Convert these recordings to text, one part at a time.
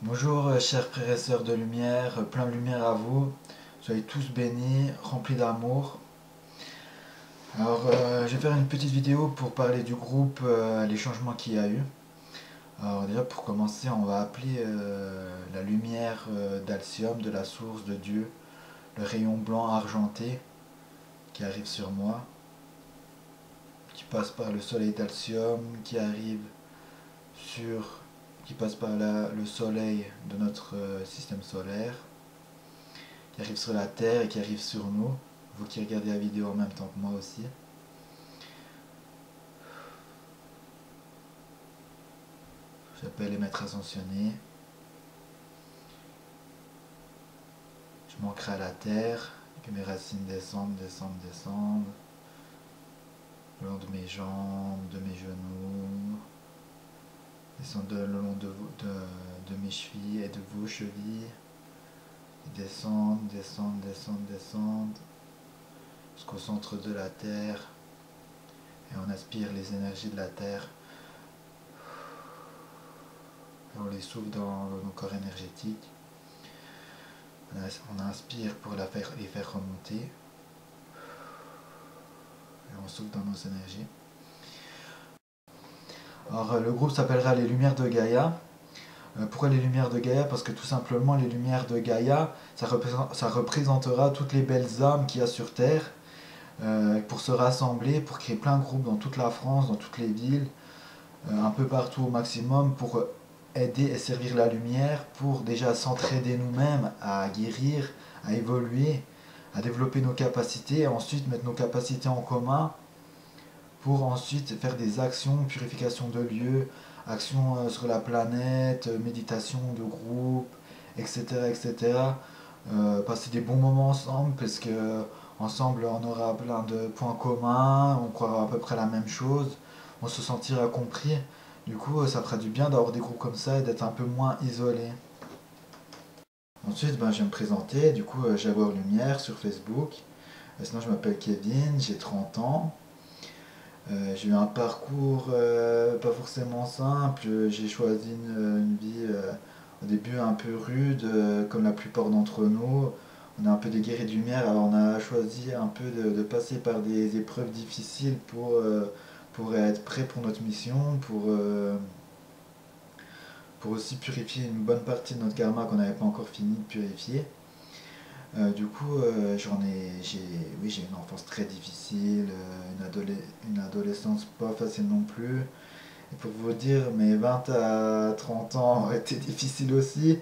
Bonjour chers frères et sœurs de lumière, plein de lumière à vous, soyez tous bénis, remplis d'amour. Alors je vais faire une petite vidéo pour parler du groupe, les changements qu'il y a eu. Alors déjà pour commencer on va appeler la lumière d'Alcium, de la source de Dieu, le rayon blanc argenté qui arrive sur moi, qui passe par le soleil d'Alcium, sur, qui passe par le soleil de notre système solaire, qui arrive sur la Terre et qui arrive sur nous, vous qui regardez la vidéo en même temps que moi aussi. J'appelle les maîtres ascensionnés. Je m'ancre à la Terre, que mes racines descendent, descendent, descendent, le long de mes jambes, de mes genoux, descendent le long de mes chevilles et de vos chevilles, et descendent, descendent, descendent, descendent, jusqu'au centre de la Terre, et on aspire les énergies de la Terre, et on les souffle dans nos corps énergétiques. On inspire pour les faire remonter, et on souffle dans nos énergies. Alors le groupe s'appellera les Lumières de Gaïa. Pourquoi les Lumières de Gaïa? Parce que tout simplement les Lumières de Gaïa, ça représentera toutes les belles âmes qu'il y a sur Terre, pour se rassembler, pour créer plein de groupes dans toute la France, dans toutes les villes, un peu partout au maximum, pour aider et servir la lumière, pour déjà s'entraider nous-mêmes à guérir, à évoluer, à développer nos capacités, et ensuite mettre nos capacités en commun, pour ensuite faire des actions, purification de lieux, actions sur la planète, méditation de groupe, etc. etc. Passer des bons moments ensemble, parce que ensemble on aura plein de points communs, on croira à peu près la même chose, on se sentira compris. Du coup, ça fera du bien d'avoir des groupes comme ça et d'être un peu moins isolé. Ensuite, je vais me présenter. Du coup, j'ai Avoir Lumière sur Facebook. Sinon, je m'appelle Kevin, j'ai 30 ans. J'ai eu un parcours pas forcément simple. J'ai choisi une vie au début un peu rude, comme la plupart d'entre nous. On est un peu des guerriers de lumière, alors on a choisi un peu de passer par des épreuves difficiles pour être prêt pour notre mission, pour aussi purifier une bonne partie de notre karma qu'on n'avait pas encore fini de purifier. Oui, j'ai une enfance très difficile, une adolescence pas facile non plus. Et pour vous dire, mes 20 à 30 ans ont été difficiles aussi.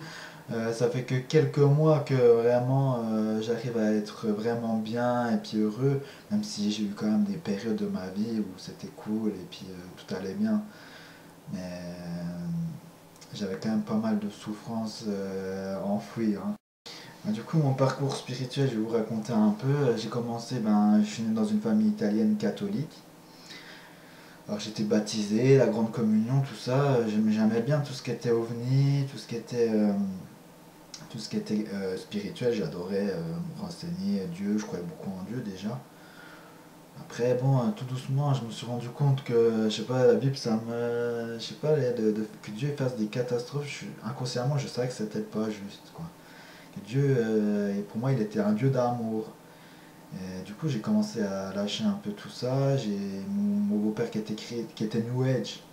Ça fait que quelques mois que vraiment j'arrive à être vraiment bien et puis heureux, même si j'ai eu quand même des périodes de ma vie où c'était cool et puis tout allait bien. Mais j'avais quand même pas mal de souffrances enfouies, hein. Du coup, mon parcours spirituel, je vais vous raconter un peu. J'ai commencé, je suis né dans une famille italienne catholique. Alors j'étais baptisé, la grande communion, tout ça. J'aimais bien tout ce qui était ovni, tout ce qui était spirituel. J'adorais me renseigner, Dieu, je croyais beaucoup en Dieu déjà. Après, bon, tout doucement, je me suis rendu compte que, je sais pas, la Bible, ça me. Je sais pas, que Dieu fasse des catastrophes, inconsciemment, je savais que c'était pas juste, quoi. Que Dieu, pour moi, il était un Dieu d'amour. Et du coup, j'ai commencé à lâcher un peu tout ça. J'ai mon beau-père qui était New Age.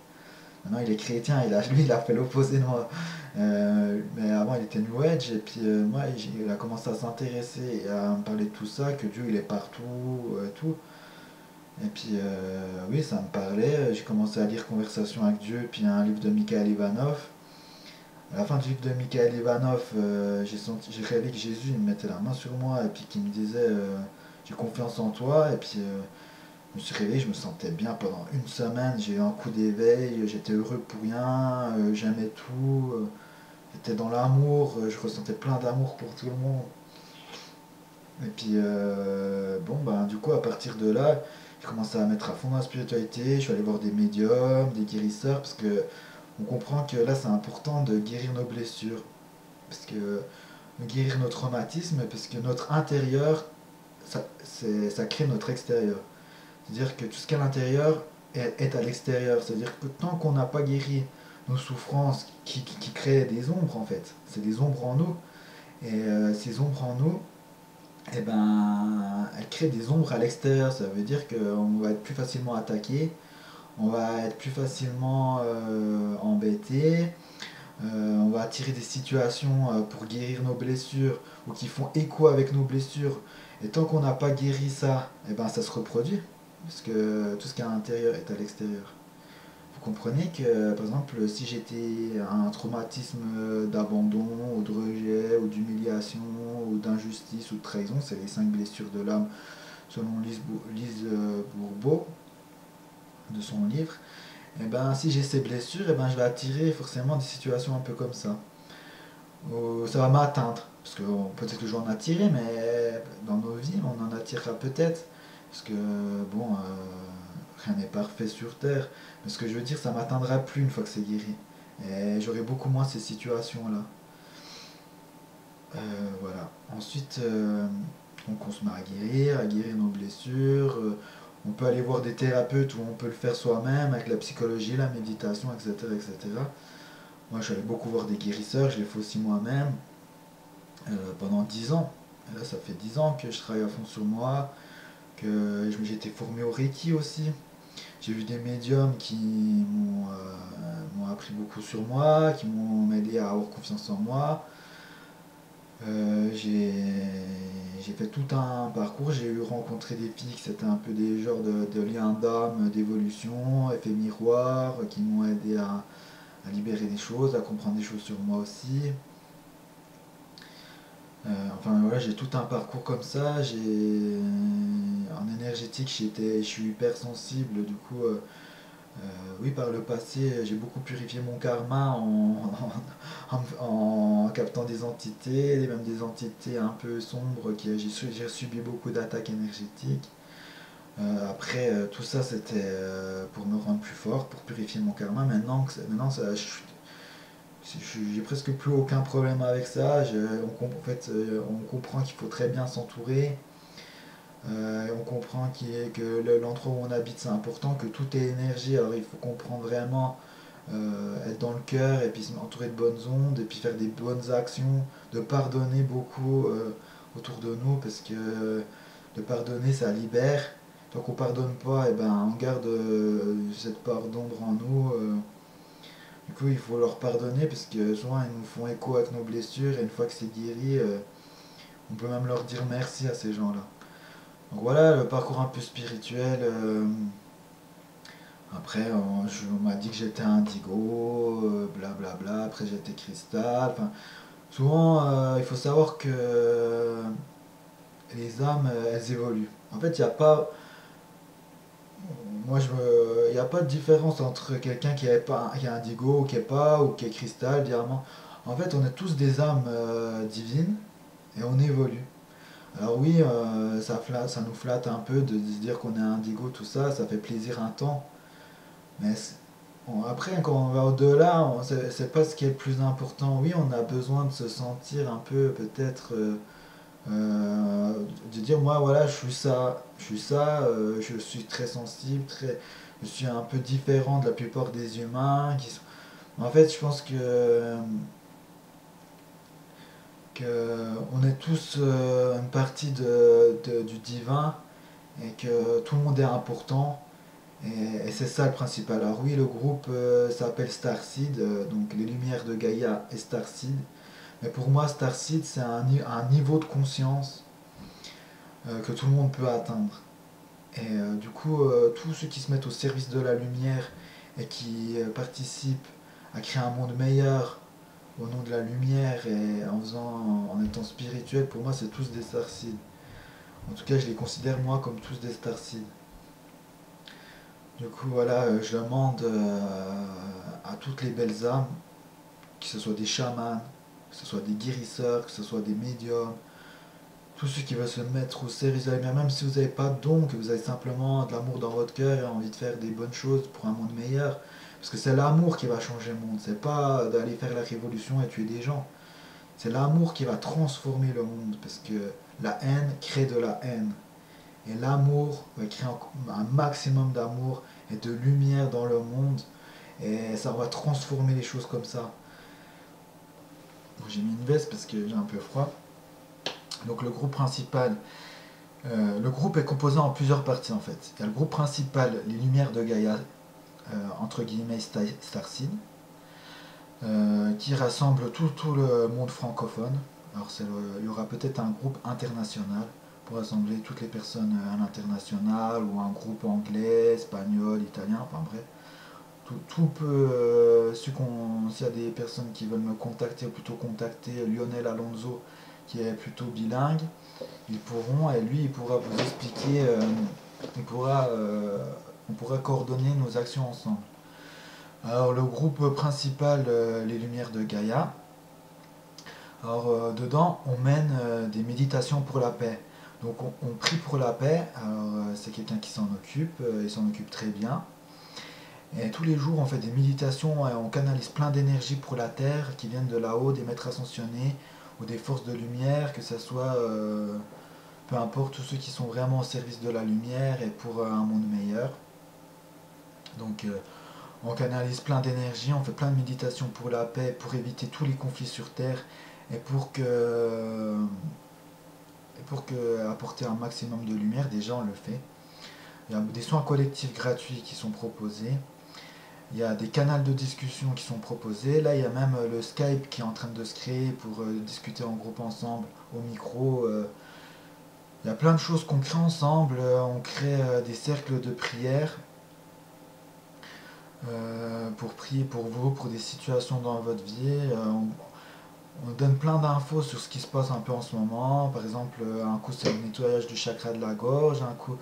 Maintenant, il est chrétien. Lui, il a fait l'opposé de moi. Mais avant, il était New Age. Et puis, moi, il a commencé à s'intéresser et à me parler de tout ça, que Dieu, il est partout, tout. Et puis, oui, ça me parlait. J'ai commencé à lire Conversation avec Dieu, puis un livre de Mikhail Ivanov. À la fin du livre de Mikhail Ivanov, j'ai rêvé que Jésus il me mettait la main sur moi et puis qu'il me disait j'ai confiance en toi. Et puis je me suis réveillé, je me sentais bien pendant une semaine. J'ai eu un coup d'éveil, j'étais heureux pour rien, j'aimais tout, j'étais dans l'amour, je ressentais plein d'amour pour tout le monde. Et puis du coup, à partir de là, j'ai commencé à mettre à fond dans la spiritualité. Je suis allé voir des médiums, des guérisseurs, parce que on comprend que là, c'est important de guérir nos blessures. Parce que guérir nos traumatismes, parce que notre intérieur, ça crée notre extérieur. C'est-à-dire que tout ce qui est à l'intérieur est à l'extérieur. C'est-à-dire que tant qu'on n'a pas guéri nos souffrances qui créent des ombres en fait. C'est des ombres en nous. Et ces ombres en nous, eh ben, elles créent des ombres à l'extérieur. Ça veut dire qu'on va être plus facilement attaqué, on va être plus facilement embêté, on va attirer des situations pour guérir nos blessures ou qui font écho avec nos blessures. Et tant qu'on n'a pas guéri ça, eh ben, ça se reproduit. Parce que tout ce qui est à l'intérieur est à l'extérieur. Vous comprenez que, par exemple, si j'étais un traumatisme d'abandon, ou de rejet, ou d'humiliation, ou d'injustice, ou de trahison, c'est les 5 blessures de l'âme selon Lise Bourbeau, de son livre, et ben si j'ai ces blessures, et ben je vais attirer forcément des situations un peu comme ça. Ça va m'atteindre, parce que peut-être que je vais en attirer, mais dans nos vies, on en attirera peut-être, parce que bon, rien n'est parfait sur Terre, mais ce que je veux dire, ça m'atteindra plus une fois que c'est guéri, et j'aurai beaucoup moins ces situations-là. Voilà. Ensuite, donc on se met à guérir nos blessures. On peut aller voir des thérapeutes ou on peut le faire soi-même avec la psychologie, la méditation, etc., etc. Moi, je suis allé beaucoup voir des guérisseurs, je l'ai fait aussi moi-même pendant 10 ans. Et là, ça fait 10 ans que je travaille à fond sur moi, que j'ai été formé au Reiki aussi. J'ai vu des médiums qui m'ont appris beaucoup sur moi, qui m'ont aidé à avoir confiance en moi. J'ai fait tout un parcours, j'ai eu rencontré des filles qui c'était un peu des genres de liens d'âme, d'évolution, effets miroirs, qui m'ont aidé à libérer des choses, à comprendre des choses sur moi aussi. Enfin voilà, j'ai tout un parcours comme ça. En énergétique, je suis hyper sensible, du coup, oui, par le passé, j'ai beaucoup purifié mon karma en captant des entités, même des entités un peu sombres. J'ai subi beaucoup d'attaques énergétiques. Après, tout ça, c'était pour me rendre plus fort, pour purifier mon karma. Maintenant j'ai presque plus aucun problème avec ça. En fait, on comprend qu'il faut très bien s'entourer. On comprend que l'endroit où on habite c'est important, que tout est énergie. Alors il faut comprendre vraiment, être dans le cœur et puis s'entourer de bonnes ondes et puis faire des bonnes actions, de pardonner beaucoup autour de nous parce que de pardonner ça libère. Tant qu'on pardonne pas, et ben, on garde cette part d'ombre en nous. Du coup, il faut leur pardonner parce que souvent ils nous font écho avec nos blessures et une fois que c'est guéri, on peut même leur dire merci à ces gens-là. Donc voilà le parcours un peu spirituel. Après, on m'a dit que j'étais indigo, blablabla. Après, j'étais cristal. Enfin, souvent, il faut savoir que les âmes, elles évoluent. En fait, il n'y a pas. Il n'y a pas de différence entre quelqu'un qui est indigo, ou qui est pas, ou qui est cristal, diamant. En fait, on est tous des âmes divines et on évolue. Alors oui, ça nous flatte un peu de se dire qu'on est indigo, tout ça, ça fait plaisir un temps. Mais bon, après, quand on va au-delà, c'est pas ce qui est le plus important. Oui, on a besoin de se sentir un peu, peut-être, euh, de dire, moi, voilà, je suis ça, je suis très sensible, je suis un peu différent de la plupart des humains. En fait, je pense que on est tous une partie du divin et que tout le monde est important. Et c'est ça le principal. Alors oui, le groupe s'appelle Starseed, donc les lumières de Gaïa et Starseed. Mais pour moi, Starseed, c'est un niveau de conscience que tout le monde peut atteindre. Et du coup, tous ceux qui se mettent au service de la lumière et qui participent à créer un monde meilleur au nom de la lumière et en étant spirituel, pour moi, c'est tous des Starseed. En tout cas, je les considère moi comme tous des Starseed. Du coup, voilà, je demande à toutes les belles âmes, que ce soit des chamans, que ce soit des guérisseurs, que ce soit des médiums, tous ceux qui veulent se mettre au service de la lumière, même si vous n'avez pas de don, que vous avez simplement de l'amour dans votre cœur et envie de faire des bonnes choses pour un monde meilleur. Parce que c'est l'amour qui va changer le monde, c'est pas d'aller faire la révolution et tuer des gens. C'est l'amour qui va transformer le monde, parce que la haine crée de la haine. Et l'amour va créer un maximum d'amour et de lumière dans le monde. et ça va transformer les choses comme ça. J'ai mis une veste parce que j'ai un peu froid. Donc le groupe principal, le groupe est composé en plusieurs parties en fait. Il y a le groupe principal, les Lumières de Gaïa, entre guillemets Starseed, qui rassemble tout le monde francophone. Alors il y aura peut-être un groupe international pour rassembler toutes les personnes à l'international, ou un groupe anglais, espagnol, italien, enfin bref. Tout peut, s'il y a des personnes qui veulent me contacter, ou plutôt contacter Lionel Alonso, qui est plutôt bilingue, ils pourront, et lui il pourra vous expliquer, on pourra coordonner nos actions ensemble. Alors le groupe principal, les Lumières de Gaïa, alors dedans on mène des méditations pour la paix. Donc on prie pour la paix, alors c'est quelqu'un qui s'en occupe, il s'en occupe très bien. Et tous les jours on fait des méditations et on canalise plein d'énergie pour la terre qui viennent de là-haut, des maîtres ascensionnés ou des forces de lumière, que ce soit peu importe, tous ceux qui sont vraiment au service de la lumière et pour un monde meilleur. Donc on canalise plein d'énergie, on fait plein de méditations pour la paix, pour éviter tous les conflits sur Terre et pour que apporter un maximum de lumière. Déjà on le fait. Il y a des soins collectifs gratuits qui sont proposés. Il y a des canaux de discussion qui sont proposés. Là il y a même le Skype qui est en train de se créer pour discuter en groupe ensemble au micro. Il y a plein de choses qu'on crée ensemble. On crée des cercles de prière pour prier pour vous, pour des situations dans votre vie. On donne plein d'infos sur ce qui se passe un peu en ce moment. Par exemple, un coup c'est le nettoyage du chakra de la gorge, un coup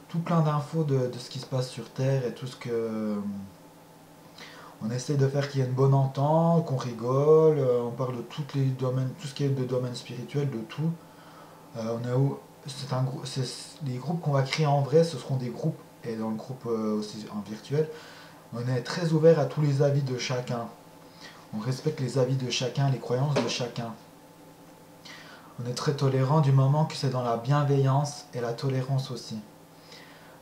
tout plein d'infos de ce qui se passe sur Terre et tout ce que on essaie de faire qu'il y ait une bonne entente, qu'on rigole. On parle de tous les domaines, tout ce qui est de domaine spirituel, de tout. On a c'est un groupe, les groupes qu'on va créer en vrai, ce seront des groupes, et dans le groupe aussi en virtuel, on est très ouvert à tous les avis de chacun. On respecte les avis de chacun, les croyances de chacun. On est très tolérant du moment que c'est dans la bienveillance et la tolérance aussi.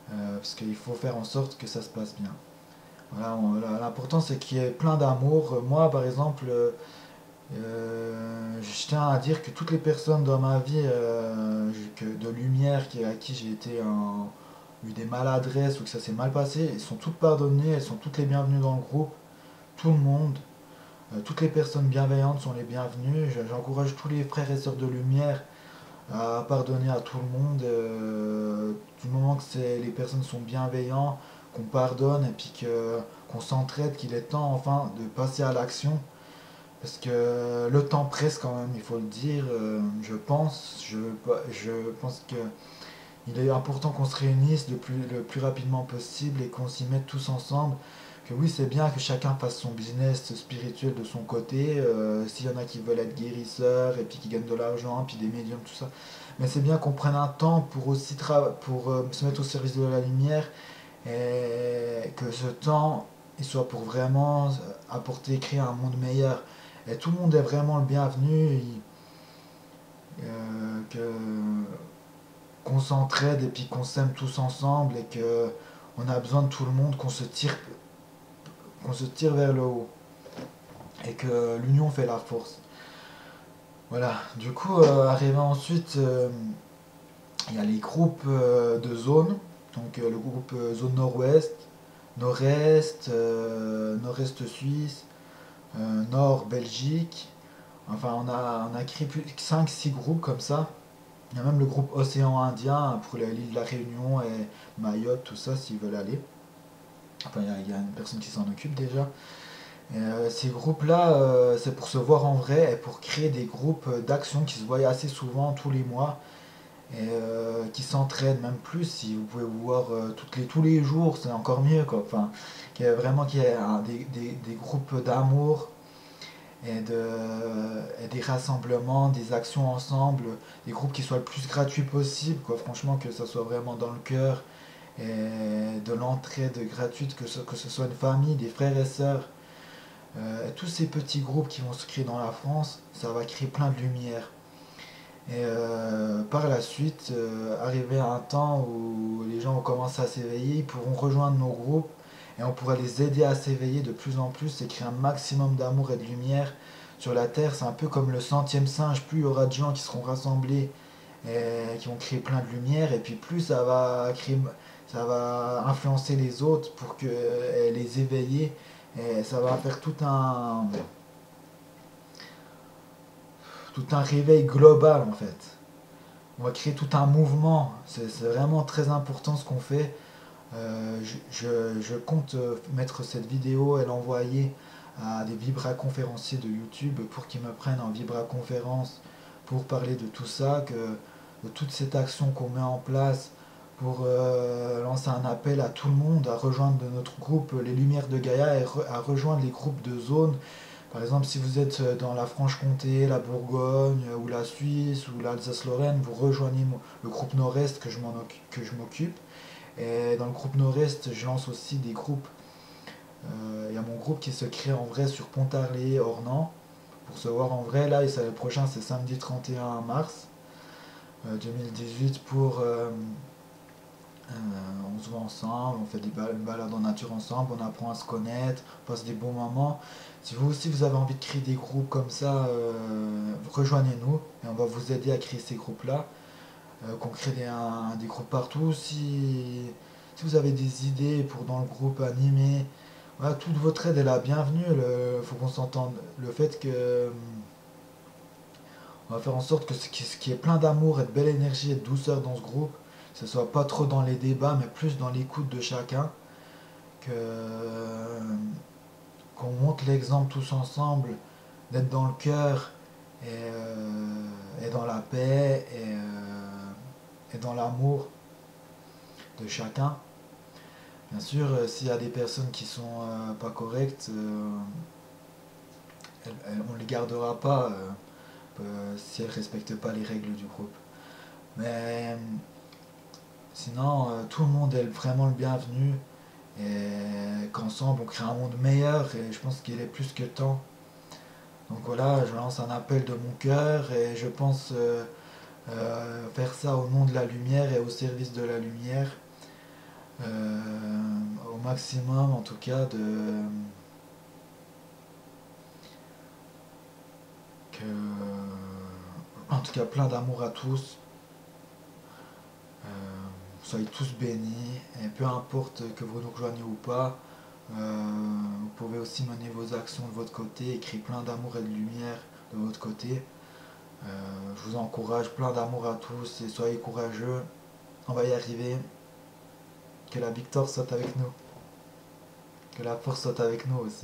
Parce qu'il faut faire en sorte que ça se passe bien. Voilà, l'important c'est qu'il y ait plein d'amour. Moi par exemple, je tiens à dire que toutes les personnes dans ma vie de lumière à qui j'ai eu des maladresses ou que ça s'est mal passé, elles sont toutes pardonnées, elles sont toutes les bienvenues dans le groupe, tout le monde. Toutes les personnes bienveillantes sont les bienvenues. J'encourage tous les frères et sœurs de lumière à pardonner à tout le monde. Du moment que les personnes sont bienveillantes, qu'on pardonne et puis qu'on s'entraide, qu'il est temps enfin de passer à l'action. Parce que le temps presse quand même, il faut le dire. Je pense que il est important qu'on se réunisse le plus rapidement possible et qu'on s'y mette tous ensemble. Que oui, c'est bien que chacun fasse son business spirituel de son côté. S'il y en a qui veulent être guérisseurs et puis qui gagnent de l'argent, puis des médiums, tout ça. Mais c'est bien qu'on prenne un temps pour aussi se mettre au service de la lumière et que ce temps il soit pour vraiment apporter, créer un monde meilleur. Et tout le monde est vraiment le bienvenu. Que qu'on s'entraide et puis qu'on s'aime tous ensemble et que on a besoin de tout le monde, qu'on se tire vers le haut et que l'union fait la force. Voilà, du coup, arrivé ensuite, il y a les groupes de zones, donc le groupe zone nord-ouest, nord-est, nord-est suisse, nord Belgique. Enfin, on a créé plus 5-6 groupes comme ça. Il y a même le groupe Océan Indien pour l'île de la Réunion et Mayotte, tout ça, s'ils veulent aller. Enfin, il y a une personne qui s'en occupe déjà. Et, ces groupes-là, c'est pour se voir en vrai et pour créer des groupes d'action qui se voient assez souvent, tous les mois, et qui s'entraident même plus. Si vous pouvez vous voir tous les jours, c'est encore mieux, quoi. Enfin, qu'il y ait des groupes d'amour et des rassemblements, des actions ensemble, des groupes qui soient le plus gratuits possible, quoi. Franchement, que ça soit vraiment dans le cœur et de l'entraide gratuite, que ce soit une famille, des frères et sœurs. Tous ces petits groupes qui vont se créer dans la France, ça va créer plein de lumière. Et par la suite, arriver à un temps où les gens vont commencer à s'éveiller, ils pourront rejoindre nos groupes et on pourra les aider à s'éveiller de plus en plus et créer un maximum d'amour et de lumière sur la Terre. C'est un peu comme le centième singe, plus il y aura de gens qui seront rassemblés et qui vont créer plein de lumière, et puis plus ça va influencer les autres pour que les éveiller, et ça va faire tout un réveil global en fait. On va créer tout un mouvement. C'est vraiment très important ce qu'on fait. Je compte mettre cette vidéo et l'envoyer à des vibra-conférenciers de YouTube pour qu'ils me prennent en vibra-conférence pour parler de tout ça, de toute cette action qu'on met en place pour lancer un appel à tout le monde à rejoindre notre groupe Les Lumières de Gaïa et à rejoindre les groupes de zone. Par exemple, si vous êtes dans la Franche-Comté, la Bourgogne ou la Suisse ou l'Alsace-Lorraine, vous rejoignez le groupe Nord-Est que je m'occupe. Et dans le groupe Nord-Est, je lance aussi des groupes. Il y a mon groupe qui se crée en vrai sur Pontarlier, Ornans, pour se voir en vrai. Là, et le prochain, c'est samedi 31 mars 2018 pour on se voit ensemble, on fait une balade en nature ensemble, on apprend à se connaître, on passe des bons moments. Si vous aussi vous avez envie de créer des groupes comme ça, rejoignez-nous et on va vous aider à créer ces groupes-là. Qu'on crée des groupes partout. Si vous avez des idées pour dans le groupe animer, voilà, toute votre aide est la bienvenue. Il faut qu'on s'entende. Le fait que on va faire en sorte que ce qui est plein d'amour et de belle énergie et de douceur dans ce groupe, que ce soit pas trop dans les débats, mais plus dans l'écoute de chacun, que qu'on montre l'exemple tous ensemble, d'être dans le cœur et dans la paix et dans l'amour de chacun. Bien sûr, s'il y a des personnes qui sont pas correctes, on ne les gardera pas si elles ne respectent pas les règles du groupe. Mais sinon, tout le monde est vraiment le bienvenu et qu'ensemble on crée un monde meilleur, et je pense qu'il est plus que temps. Donc voilà, je lance un appel de mon cœur et je pense faire ça au nom de la lumière et au service de la lumière. Au maximum en tout cas en tout cas plein d'amour à tous. Soyez tous bénis et peu importe que vous nous rejoigniez ou pas, vous pouvez aussi mener vos actions de votre côté et créer plein d'amour et de lumière de votre côté. Je vous encourage, plein d'amour à tous et soyez courageux, on va y arriver. Que la victoire soit avec nous, que la force soit avec nous aussi.